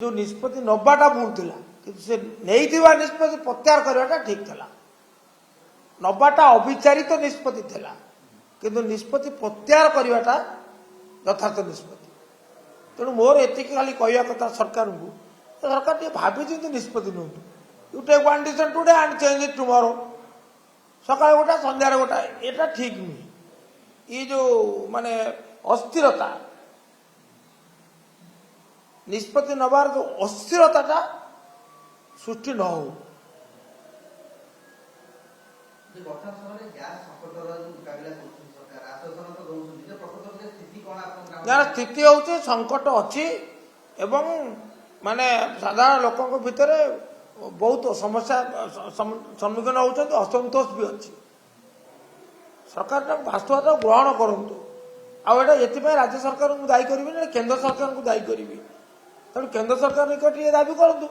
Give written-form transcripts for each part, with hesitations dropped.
जो निष्पत्ति नबाटा भूल थिला किंतु से नहीं निष्पत्ति प्रत्याहार करवाटा ठीक थिला। नबाटा अविचारित निष्पत्ति थिला किंतु निष्पत्ति प्रत्याहार करवाटा यथार्थ निष्पत्ति। तेणु मोर एति खाली कहवा कथा सरकार को सरकार टे भाभी चिंती निष्पत्ति नौतु। You take one decision today and change it tomorrow. सकाळ गोटा संध्यार गोटा एटा ठीक नुहे। ये जो माने अस्थिरता निष्पत्ति नबार जो अस्थिरता सृष्टि न हो। यार स्थिति हूँ संकट अच्छी एवं माने साधारण लोकों भितर बहुत समस्या सम्मुखीन होती असंतोष भी अच्छी। सरकार वास्तवता ग्रहण करूँ आउ ये राज्य सरकार को दायी करी केंद्र सरकार को दायी करी। तेणु केंद्र सरकार निकट ये दाबी करूँ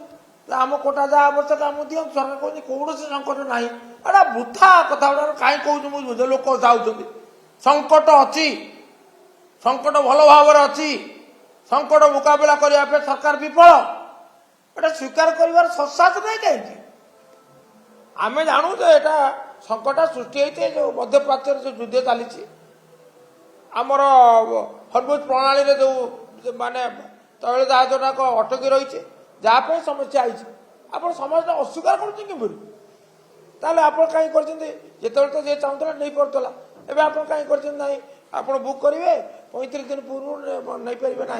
आम कोटा जहाँ आवश्यक आम दिं सरकार कौन कौन संकट ना एटा वृथा कथा गुड़ा कहीं कौन मुझे लोक चाहते संकट अच्छी संकट भल भाव अच्छी संकट मुकाबला करने सरकार विफल एटा स्वीकार कर सत्सात नहीं कहीं आम जानू जो यहाँ संकट सृष्टि होती जो मध्यप्राच्य जो युद्ध चली आमर हरमुज प्रणाली जो माने तैल जहाज गुड़ाक अटकी रही जहाँपाई समस्या आई आप समस्या अस्वीकार करें आप कहीं करते तो जे चाहूला नहीं पार्ला एवं आप कहीं करना आप बुक करेंगे 35 दिन पूर्व नहीं पारे ना